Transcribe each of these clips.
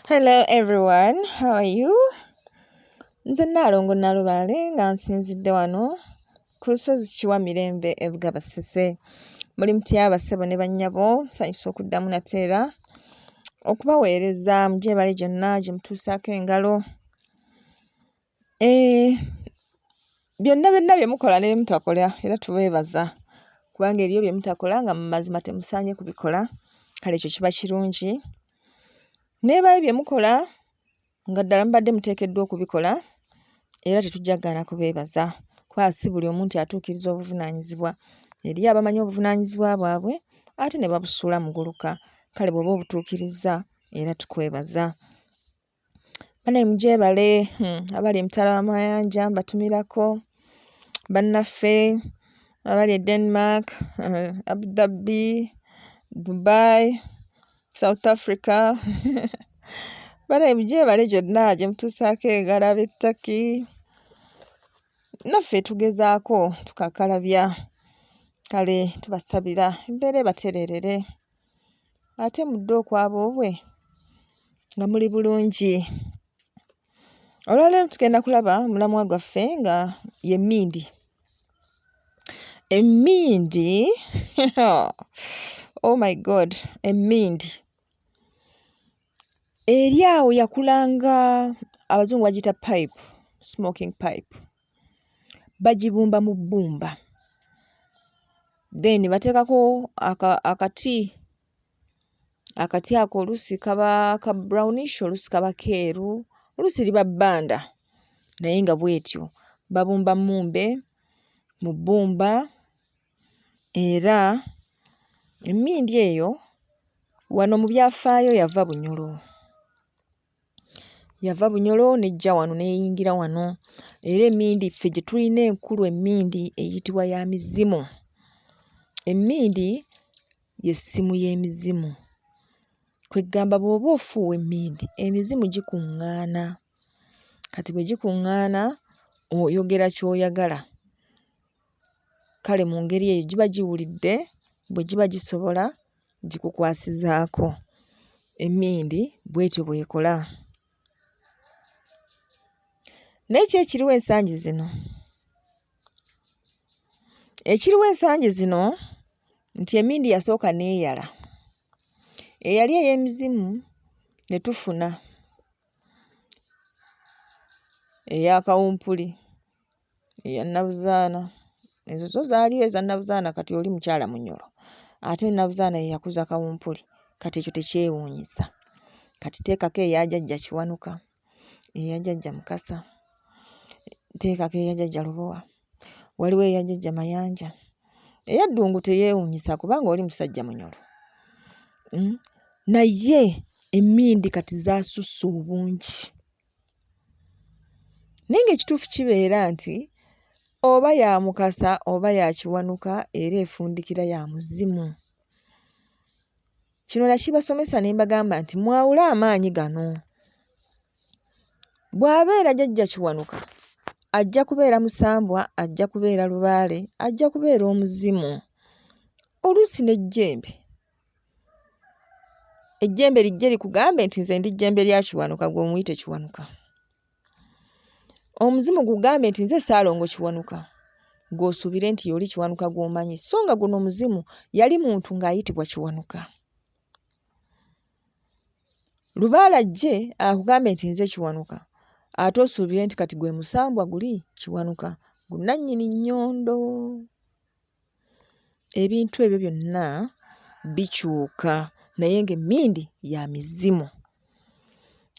Hello everyone, how are you? Nze Nnaalongo Nalubale nga nsinzidde wano ku lusozi Kiwamirembe ebuga Basese. Muli mutya bassebo ne bannyabo, nsanyusa okuddamu nateera okubaweereza mugyebale gyonna gye mutuusaako engalo. Byonna bye mukola ne bye mutakola era tubeebaza kubanga eriyo bye mutakola nga mu mazima temusaanye kubikola, kale ekyo kiba kirungi. Neebayo bye mukola nga ddala mubadde muteekeddwa okubikola era tetujjagaana kubeebaza kuba si buli omuntu atuukiriza obuvunaanyizibwa. Eriyo abamanyi obuvunaanyizibwa bwabwe ate ne babusuula muguluka, kale bw'oba obutuukiriza era tukwebaza. Bane mugyebale abali emitala w'amayanja mbatumirako, bannaffe abali e Denmark, Abu Dhabi, Dubai, South Africa bane mugyebale gyonna gye mutuusaako engalo, ab'e Turkey, naffe tugezaako tukakalabya, kale tubasabira embeera ebatereerere ate mudde okwaboobwe nga muli bulungi. Olwaleero tugenda kulaba omulamwa gwaffe nga ye Emindi. Emindi oh my god, Emindi eri awo yakulanga abazungu bagiyita pipe, smoking pipe. Bagibumba mu bbumba then bateekako akati ako oluusi kaba ka brownish, oluusi kaba keeru, oluusi liba bbanda naye nga bw'etyo babumba mmumbe mu bbumba. Era Emindi eyo wano mu byafaayo yava Bunyolo n'ejja wano n'eyingira wano. Era Emindi ffe gye tulina enkulu, Emindi eyitibwa ya mizimu. Emindi y'essimu y'emizimu. Kwegamba bw'oba ofuuwa Emindi, emizimu gikuŋŋaana. Kati bwe gikuŋŋaana oyogera ky'oyagala. Kale mu ngeri eyo giba giwulidde, bwe giba gisobola gikukwasizaako. Emindi bw'etyo bw'ekola. Naye ki ekiriwo ensangi zino? Ekiriwo ensangi zino nti Emindi yasooka neeyala. Eyali ey'emizimu ne tufuna eya kawumpuli, eya nnabuzaana. Ezo zo zaaliyo eza nnabuzaana kati oli mukyala munyolo. Ate nnabuzaana ye yakuza kawumpuli, kati ekyo tekyewuunyisa. Kati teekako eya jjajja Kiwanuka, eya jjajja Mukasa, teekako eya jjajja Lubowa, waliwo eya jjajja Mayanja. Eya Ddungu teyeewuunyisa kubanga oli musajja munyolo. Naye Emindi kati zaasusse obungi. Naye ng'ekituufu kibeera nti oba ya Mukasa oba ya Kiwanuka era efundikira ya muzimu. Kino nakibasomesa ne mbagamba nti mwawule amaanyi gano. Bw'abeera jjajja Kiwanuka ajja kubeera Musambwa, ajja kubeera Lubaale, ajja kubeera omuzimu. Oluusi n'ejjembe, ejjembe lijje likugambe nti nze ndi jjembe lya Kiwanuka, gwe omuyite Kiwanuka. Omuzimu gugambe nti nze Ssaalongo Kiwanuka, gw'osuubire nti y'oli Kiwanuka gw'omanyi, so nga guno omuzimu yali muntu ng'ayitibwa Kiwanuka. Lubaale ajje akugambe nti nze Kiwanuka, ate osuubire nti kati gwe Musambwa guli Kiwanuka, gunnannyini nnyondo. Ebintu ebyo byonna bikyuka naye ng'Emindi ya mizimu.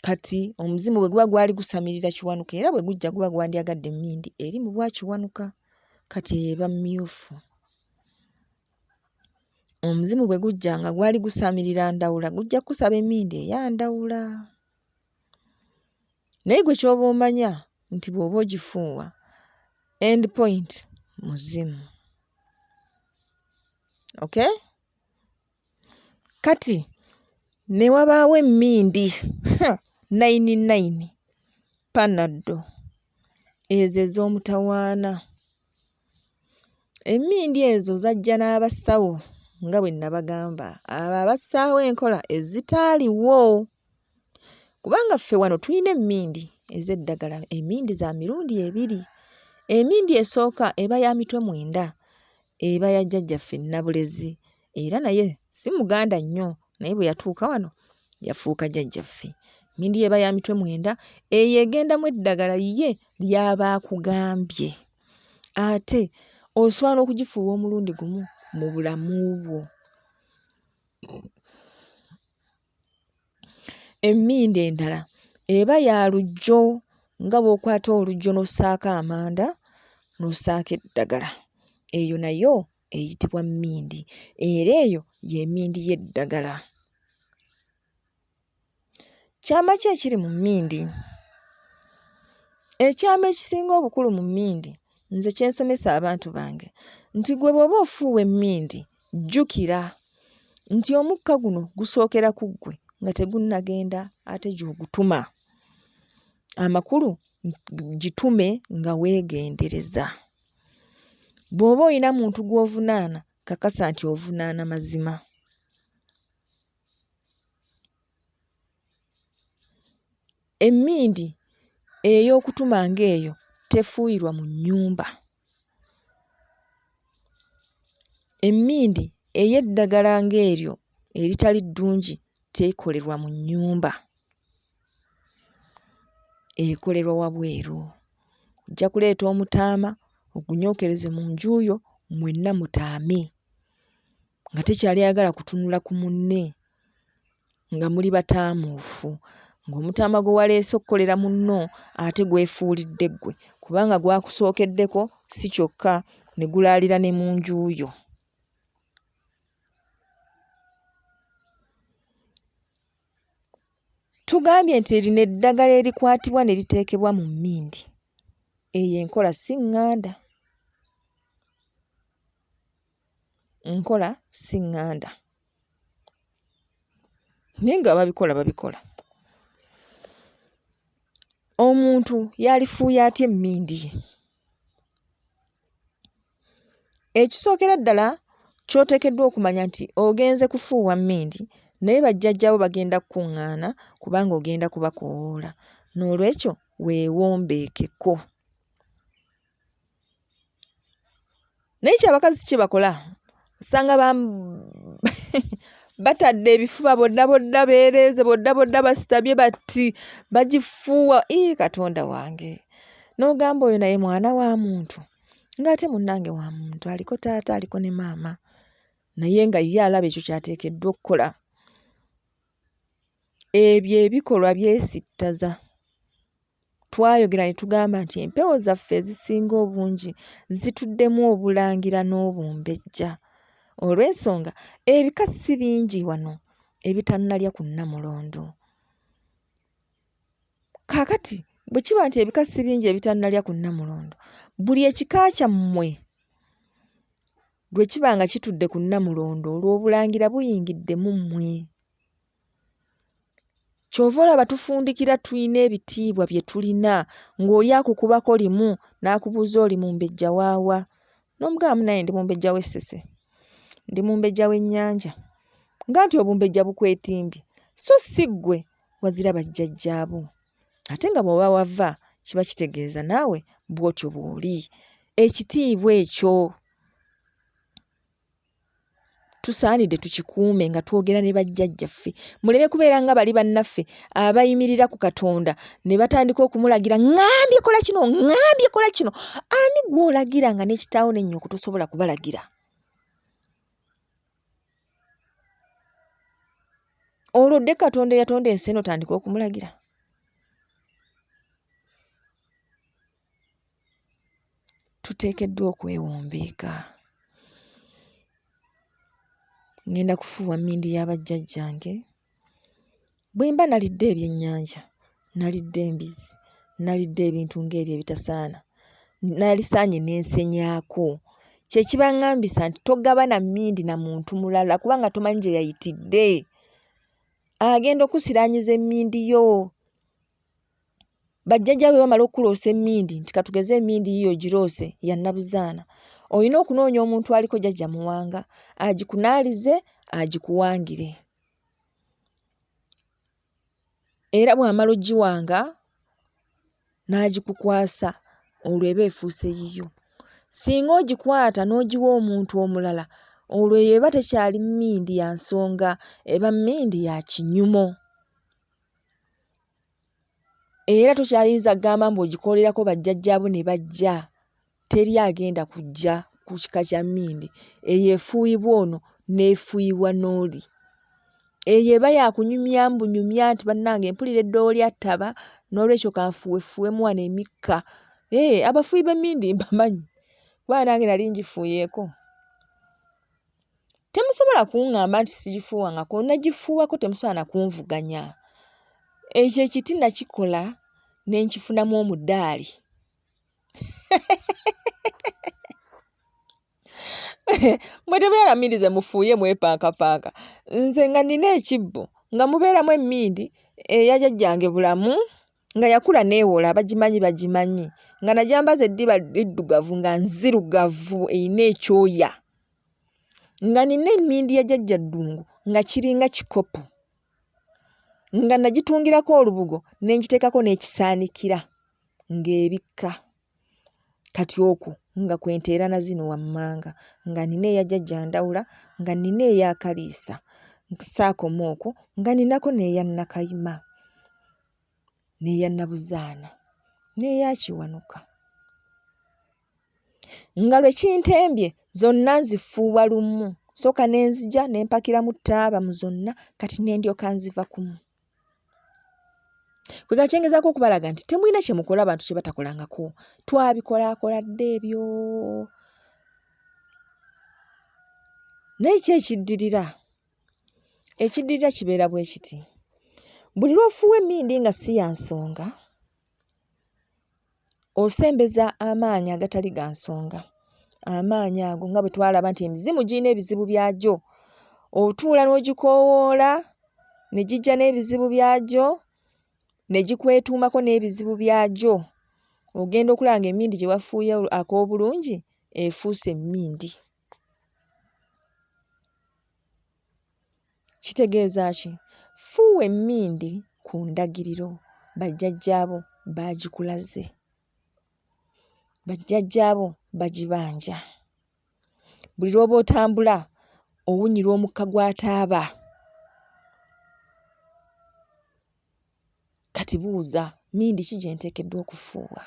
Kati omuzimu bwe guba gwali gusamirira Kiwanuka era bwe gujja guba gwandyagadde Emindi eri mu bwa Kiwanuka, kati eyo eba mmyufu. Omuzimu bwe gujja nga gwali gusamirira Ndawula gujja kusaba Emindi eya Ndawula. Naye gwe ky'oba omanya nti bw'oba ogifuuwa end point muzimu. Okay? Kati ne wabaawo Emindi 99 Panado, ezo ez'omutawaana. Emindi ezo zajja n'abasawo nga bwe nabagamba, abo abassaawo enkola ezitaaliwo. kubanga ffe wano tulina emmindi ez'eddagala. Emmindi za mirundi ebiri. Emmindi esooka eba ya mitwe 9, eba ya jjajjaffe Nnabulezi, era naye si muganda nnyo, naye bwe yatuuka wano yafuuka jjajjaffe. Emmindi eba ya mitwe 9, eyo egendamu eddagala ye ly'aba akugambye, ate osobola n'okugifuuwa omulundi gumu mu bulamu bwo. Emmindi endala eba ya lujjo, nga bw'okwata olujjo n'ossaako amanda n'ossaako eddagala. Eyo nayo eyitibwa mmindi, era eyo y'emmindi y'eddagala. Kyama ki ekiri mu mmindi? Ekyama ekisinga obukulu mu mmindi, nze kye nsomesa abantu bange, nti gwe bw'oba ofuuwa emmindi, jjukira nti omukka guno gusookera ku ggwe nga tegunnagenda ate gy'ogutuma. Amakulu gitume nga weegendereza. Bw'oba olina muntu gw'ovunaana, kakasa nti ovunaana mazima. Emmindi ey'okutuma ng'eyo tefuuyirwa mu nnyumba. Emmindi ey'eddagala ng'eryo eritali ddungi teekolerwa mu nnyumba, ekolerwa wabweru. Ojja kuleeta omutaama ogunyookereze mu nju yo, mwenna mutaame, nga tekyali ayagala kutunula ku munne, nga muli bataamuufu, ng'omutaama gwe waleese okukolera munno ate gwefuulidde ggwe, kubanga gwakusookeddeko si kyokka ne gulaalira ne mu nju yo. Tugambye nti lino eddagala erikwatibwa ne liteekebwa mu mmindi, eyo enkola si ŋŋanda. Nkola si ŋŋanda. Naye nga babikola. Omuntu yalifuuya atya emmindi? Ekisookera ddala ky'oteekeddwa okumanya nti ogenze kufuuwa mmindi, naye bajjajjaabo bagenda kukuŋŋaana kubanga ogenda kubakoowoola. N'olwekyo weewombeekeko. Naye ky'abakazi kye bakola, osanga batadde ebifuba bonna beereeze, bonna basitabye bati bagifuuwa. Katonda wange! N'ogamba oyo naye mwana wa muntu, ng'ate munnange wa muntu, aliko taata aliko ne maama, naye nga ye alaba ekyo ky'ateekeddwa okukola. Ebyo ebikolwa byesittaza. Twayogera ne tugamba nti empewo zaffe ezisinga obungi zituddemu obulangira n'obumbejja. Olw'ensonga ebika si bingi wano ebitannalya ku Nnamulondo. Kaakati bwe kiba nti ebika si bingi ebitannalya ku Nnamulondo, buli ekika kyammwe lwe kiba nga kitudde ku Nnamulondo, olw'obulangira buyingidde mu mmwe. Ky'ova olaba tufundikira tulina ebitiibwa bye tulina, ng'oli akukubako limu n'akubuuza oli mumbejja waawa. N'omugamba naye ndi mumbejja w'Essese, ndi mumbejja w'ennyanja, nga nti obumbejja bukwetimbye, so si ggwe wazira bajjajjaabo. Ate nga bw'oba wava kiba kitegeeza naawe bw'otyo bw'oli. Ekitiibwa ekyo tusaanidde tukikuume nga twogera ne bajjajjaffe, muleme kubeera nga bali bannaffe abayimirira ku Katonda ne batandika okumulagira, ŋŋambye kola kino, ŋŋambye kola kino. Ani gw'olagira nga ne kitaawo ne nnyoko tosobola kubalagira? Olwo dde Katonda eyatonda ensi eno tandika okumulagira? Tuteekeddwa okwewombeeka. Ngenda kufuuwa mmindi ya bajjajjange. Bwe mba nalidde ebyennyanja, nalidde embizzi, nalidde ebintu ng'ebyo ebitasaana, nalisaanye n'ensenyaako, kye kiba ŋŋambisa nti togabana mmindi na muntu mulala kubanga tomanyi gye yayitidde. Agenda okusiraanyiza emmindi yo. Bajjajja bwe bamala okukuloosa emmindi nti katugeze emmindi yiyo giroose ya nnabuzaana, olina okunoonya omuntu aliko jjajja muwanga agikunaalize agikuwangire. era bw'amala ogiwanga n'agikukwasa olwo eba efuuse yiyo. Singa ogikwata n'ogiwa omuntu omulala olwo eba tekyali mmindi ya nsonga, eba mmindi ya kinyumo. Era tokyayinza kugamba mbu ogikolerako bajjajjaabo ne bajja, teri agenda kujja ku kika kya mmindi. Eyo efuuyibwa ono n'efuuyibwa n'oli. Eyo eba yakunyumya mbunyumya nti bannange mpulira eddobo lya ttaba n'olwekyo kanfuwefuwemu wano emikka. Abafuuyi b'emmindi mbamanyi, kuba nange nali ngifuuyeeko. Temusobola kuŋŋamba nti sigifuuwangako, nagifuuwako temusobola na kunvuganya. Ekyo ekiti nakikola ne nkifunamu omudaali. Mmwe temubeera mmindi ze mufuuye mwepaakapaaka. Nze nga nina ekibbo nga mubeeramu emmindi eya jjajjange bulamu nga yakula neewola, bagimanyi nga najambaza eddiba liddugavu nga nzirugavu eyina ekyoya, nga nina emmindi ya jjajja ddungu nga kiringa kikopo, nga nagitungirako olubugo ne ngiteekako n'ekisaanikira ng'ebikka. Kati okwo nga kwenteera na zino wammanga, nga nina eya jjajja Ndawula, nga nina eya Kaliisa, saakoma okwo nga ninako n'eya Nakayima, n'eya Nabuzaana, n'eya Kiwanuka. Nga lwe kintembye zonna nzifuuwa lumu, sooka ne nzija ne mpakira mu ttaaba mu zonna, kati ne ndyoka nziva kumu. Kwe kakyengezaako okubalaga nti temulina kye mukola abantu kye batakolangako. Twabikolaakoladde ebyo. Naye ki ekiddirira? Ekiddirira kibeera bwe kiti. Buli lw'ofuuwa emmindi nga si ya nsonga, osembeza amaanyi agatali ga nsonga. Amaanyi ago nga bwe twalaba nti emizimu girina ebizibu byagyo. Otuula n'ogikoowoola ne gijja n'ebizibu byagyo, ne gikwetuumako n'ebizibu byagyo. Ogenda okulaba ng'emmindi gye wafuuye ak'obulungi efuuse emmindi. Kitegeeza ki? Fuuwa emmindi ku ndagiriro. Bajjajjaabo baagikulaze. Bajjajjaabo bagibanja. Buli lw'oba otambula owunyirwa omukka gw'ataaba. Kati buuza, mmindi ki gye nteekeddwa okufuuwa?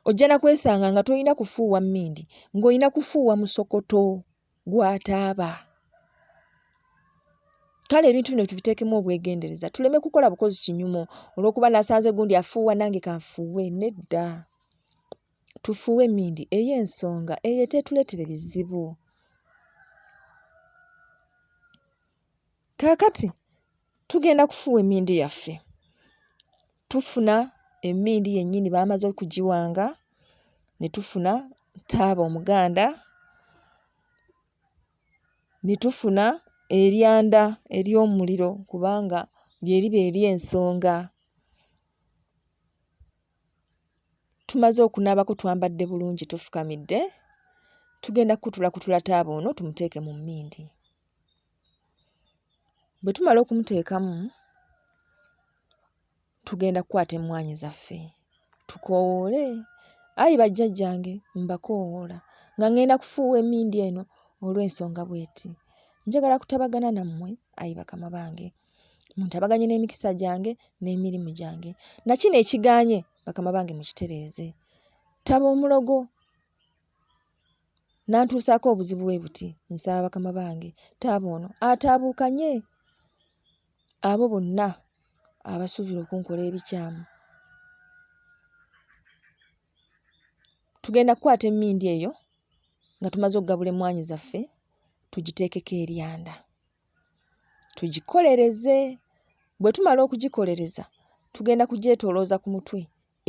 Ojja na kwesanga nga tolina kufuuwa mmindi, ng'olina kufuuwa musokoto gw'ataaba. Kale ebintu bino tubiteekemu obwegendereza, tuleme kukola bukozi kinyumo olw'okuba nasanze gundi afuuwa nange kanfuuwe. Nedda. Tufuuwe emmindi ey'ensonga, eyo eteetuleetere bizibu. Kaakati tugenda kufuuwa emmindi yaffe. Tufuna emmindi yennyini baamaze okugiwanga, ne tufuna taaba omuganda, ne tufuna eryanda ery'omuliro kubanga lye liba ery'ensonga. Tumaze okunaabako twambadde bulungi tufukamidde, tugenda kutula taaba ono tumuteeke mu mmindi. Bwe tumala okumuteekamu, tugenda kukwata emmwanyi zaffe tukoowoole. Ayi bajjajjange mbakoowoola nga ngenda kufuuwa emmindi eno olw'ensonga bw'eti. Njagala kutabagana nammwe ayi bakama bange, muntabaganye n'emikisa gyange n'emirimu gyange. Nakino ekigaanye bakama bange mukitereeze. Taba omulogo nantuusaako obuzibu bwe buti, nsaba bakama bange taaba ono ataabuukanye abo bonna abasuubira okunkola ebikyamu. Tugenda kukwata emmindi eyo nga tumaze okugabula emmwanyi zaffe, tugiteekeko eryanda, tugikolereze. Bwe tumala okugikolereza, tugenda kugyetoolooza ku mutwe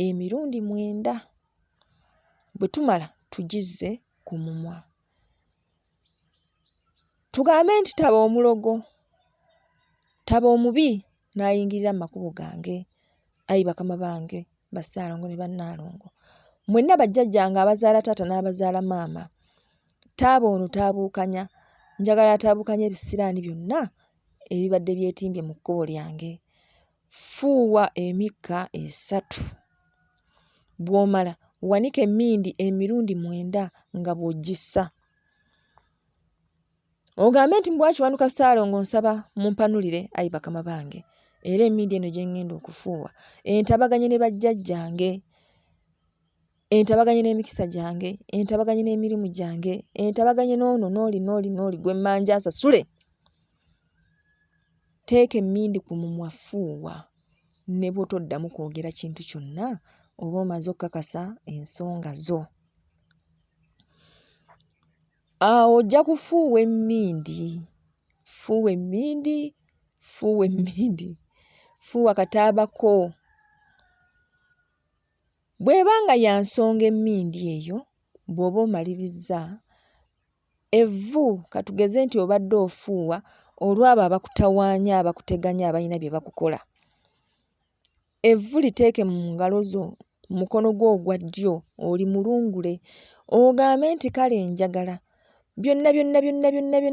emirundi 9. Bwe tumala tugizze ku mumwa. Tugambe nti taba omulogo, taba omubi n'ayingirira mu makubo gange. Ayi bakama bange Bassaalongo ne Bannaalongo, mwenna bajjajjange abazaala taata n'abazaala maama, taaba ono taabuukanya. Njagala ataabuukanya ebisiraani byonna ebibadde byetimbye mu kkubo lyange. fuuwa emika 3. Bw'omala wanika emmindi emirundi 9 nga bw'ogissa. Ogambe nti mbwaki wanuka Ssaalongo nsaba mumpanulire ayi bakama bange. Era emmindi eno gye ngenda okufuuwa entabaganye ne bajjajjange, entabaganye n'emikisa gyange, entabaganye n'emirimu gyange, entabaganye n'ono n'oli gwe mmanja asasule. Teeka emmindi ku mumwa fuuwa ne bw'otoddamu kwogera kintu kyonna oba omaze okukakasa ensonga zo. Awo ojja kufuuwa emmindi. Fuuwa emmindi, fuuwa emmindi. Fuuwa kataabako. Bw'ebanga ya nsonga emmindi eyo, bw'oba omalirizza, evvu katugeze nti obadde ofuuwa olw'abo abakutawaanya, abakuteganya, abalina bye bakukola. Evvu liteeke mu ngalo zo, mukono gwo ogwa ddyo, oli mulungule. Ogambe nti kale njagala byonna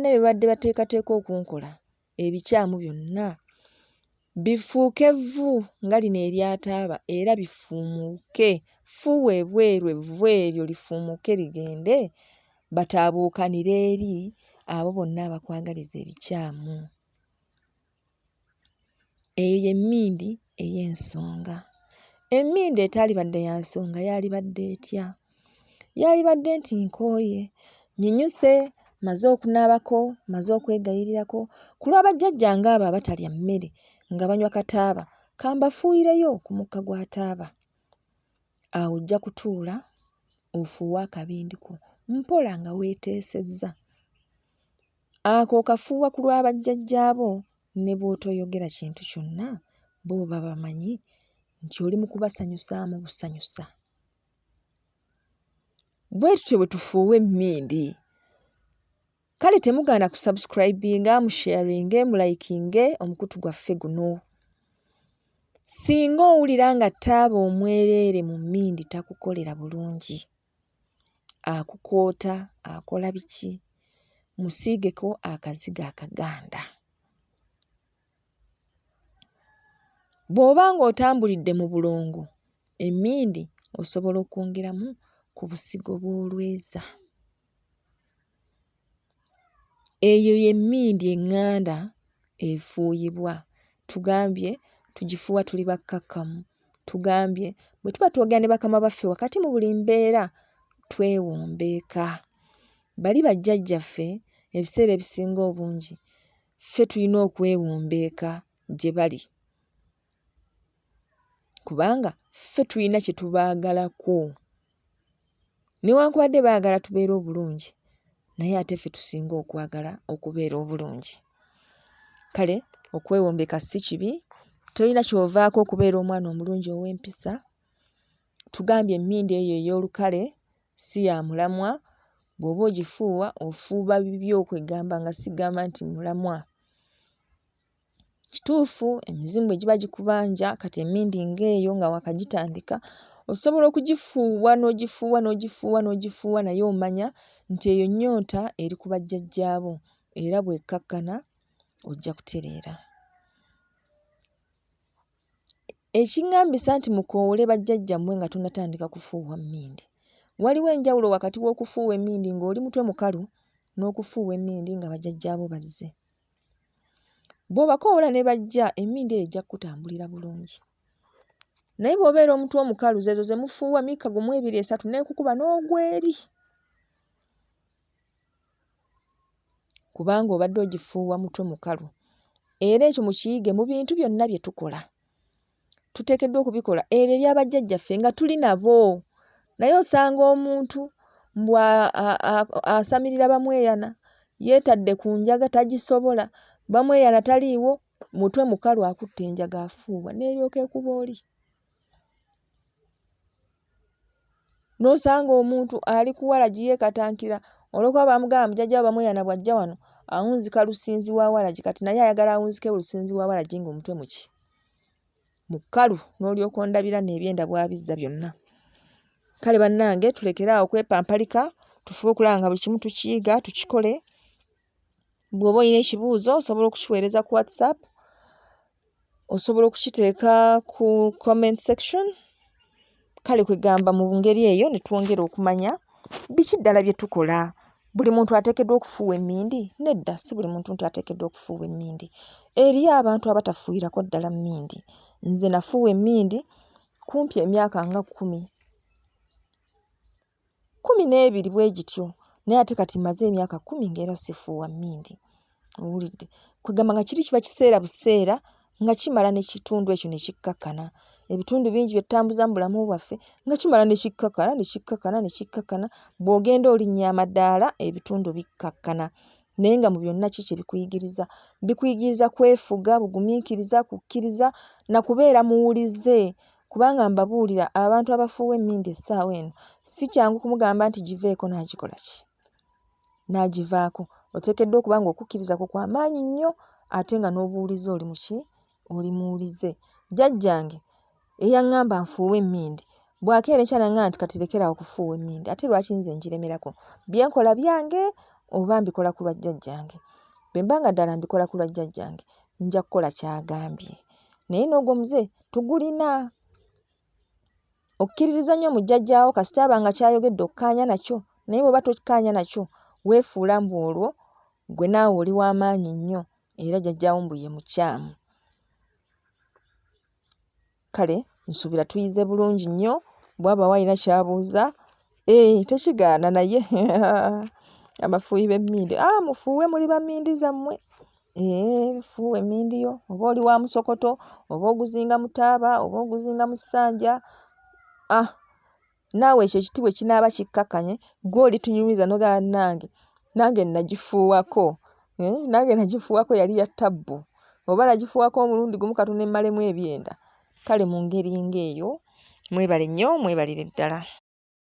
bye badde bateekateeka okunkola, ebikyamu byonna bifuuke evvu nga lino eryataaba era bifuumuuke. Fuuwa ebweru evvu eryo lifuumuuke ligende bataabuukanire eri abo bonna abakwagaliza ebikyamu. Eyo y'emmindi ey'ensonga. Emmindi etaalibadde ya nsonga yaalibadde etya? Yaalibadde nti nkooye, nyinyuse, maze okunaabako, maze okwegayirirako, ku lw'abajjajjange abo abatalya mmere nga banywa kataaba, kambafuuyireyo ku mukka gwa taaba. Awo ojja kutuula ofuuwe akabindi ko mpola nga weeteesezza. Ako kafuuwa ku lw'abajjajjaabo ne bw'otoyogera kintu kyonna bo baba bamanyi nti oli mu kubasanyusaamu busanyusa. Bwe tutyo bwe tufuuwa emmindi. Kale temugaana kusubscribinga, musharinge, mulayikinge omukutu gwaffe guno. Singa owulira nga taaba omwereere mu mmindi takukolera bulungi, akukoota, akola biki, musiigeko akazigo akaganda. Bw'oba ng'otambulidde mu bulongo, emmindi osobola okwongeramu ku busigo bw'olweza. Eyo y'emmindi eŋŋanda efuuyibwa. Tugambye tugifuuwa tuli bakkakkamu. Tugambye bwe tuba twogera ne bakama baffe wakati mu buli mbeera twewombeeka. Bali bajjajjaffe ebiseera ebisinga obungi ffe tulina okwewombeeka gye bali. Kubanga ffe tulina kye tubaagalako. Newankubadde baagala tubeere obulungi, naye ate ffe tusinga okwagala okubeera obulungi. Kale okwewombeeka si kibi, tolina ky'ovaako okubeera omwana omulungi ow'empisa. Tugambye emmindi eyo ey'olukale si ya mulamwa. Bw'oba ogifuuwa ofuuba bibi okwegamba nga sigamba nti mulamwa. Kituufu emizimu bwe giba gikubanja kati emmindi ng'eyo nga wakagitandika, osobola okugifuuwa n'ogifuuwa naye omanya nti eyo nnyonta eri ku bajjajjaabo era bw'ekkakkana ojja kutereera. Ekiŋŋambisa nti mukoowole bajjajjammwe nga tonnatandika kufuuwa mmindi. Waliwo enjawulo wakati w'okufuuwa emmindi ng'oli mutwe mukalu n'okufuuwa emmindi nga bajjajjaabo bazze. Bw'obakoowoola ne bajja emmindi eyo ejja kutambulira bulungi. Naye bw'obeera omutwe omukalu zeezo ze mufuuwa mikka gumu 2 3 n'ekukuba n'ogweri. Kubanga obadde ogifuuwa mutwe mukalu. Era ekyo mukiyige mu bintu byonna bye tukola. Tuteekeddwa okubikola ebyo eby'abajjajjaffe nga tuli nabo. Naye osanga omuntu asamirira bamweyana, yeetadde ku njaga tagisobola, bamweyana taliiwo, mutwe mukalu akutte enjaga afuuwa n'eryoka ekuba oli. N'osanga omuntu ali ku walagi yeekatankira, olw'okuba bamugamba mujjajjaawe bamweyana bw'ajja wano awunzika lusinzi wa walagi, kati naye ayagala awunzike lusinzi wa walagi ng'omutwe muki mukalu, n'olyoka ondabira n'ebyenda bw'abizza byonna. Kale bannange tulekeraawo okwepampalika, tufube okulaba nga buli kimu tukiyiga tukikole. Bw'oba olina ekibuuzo osobola okukiweereza ku WhatsApp osobola okukiteeka ku comment section. Kale kwegamba mu ngeri eyo ne twongera okumanya biki ddala bye tukola. Buli muntu ateekeddwa okufuuwa emmindi? Nedda, si buli muntu ateekeddwa okufuuwa emmindi. Eriyo abantu abatafuuyirako ddala mmindi. Nze nafuuwa emmindi kumpi emyaka nga 10. 12 bwe gityo. Naye ate kati maze emyaka 10 ng'era sifuuwa mmindi. Owulidde? Kwegamba nga kiri kiba kiseera buseera nga kimala n'ekitundu ekyo ne kikkakkana. Ebitundu bingi byetambuza mu bulamu bwaffe nga kimala ne kikkakkana. Bw'ogenda olinnya amadaala ebitundu bikkakkana. Naye nga mu byonna kiki bikuyigiriza? Bikuyigiriza kwefuga, bugumiikiriza, kukkiriza na kubeera muwulize. Kubanga mbabuulira abantu abafuuwa emmindi essaawa eno si kyangu kumugamba nti giveeko n'agikola ki? N'agivaako. Oteekeddwa okuba ng'okukkiriza kwo kw'amaanyi nnyo ate nga n'obuwulize oli mu ki? Oli muwulize. Jjajjange eyaŋŋamba nfuuwe emmindi bw'akeera enkya n'aŋŋamba nti kati lekerawo okufuuwa emmindi, ate lwaki nze ngiremerako? Bye nkola byange oba mbikola ku lwa jjajjange? Bwe mba nga ddala mbikola ku lwa jjajjange nja kukola ky'agambye. Naye n'ogwo muze tugulina. Okkiririza nnyo mu jjajjaawo kasita aba nga kyayogedde okkaanya nakyo. Naye bw'oba tokkaanya nakyo weefuula mbu olwo gwe naawe oli w'amaanyi nnyo era jjajjaawo mbu ye mukyamu. Kale nsuubira tuyize bulungi nnyo. Bw'aba walina ky'abuuza tekigaana naye abafuuyi b'emmindi mufuuwe muli ba mmindi zammwe. Fuuwa emmindi yo, oba oli wa musokoto, oba oguzinga mu taaba, oba oguzinga mu ssanja. Naawe ekyo ekiti bwe kinaaba kikkakkanye gwe olitunyumiza n'ogamba nange nagifuuwako. Nange nagifuuwako yali ya ttabbu, oba nagifuuwako omulundi gumu katono emmalemu ebyenda. Kale mu ngeri ng'eyo mwebale nnyo, mwebalire ddala.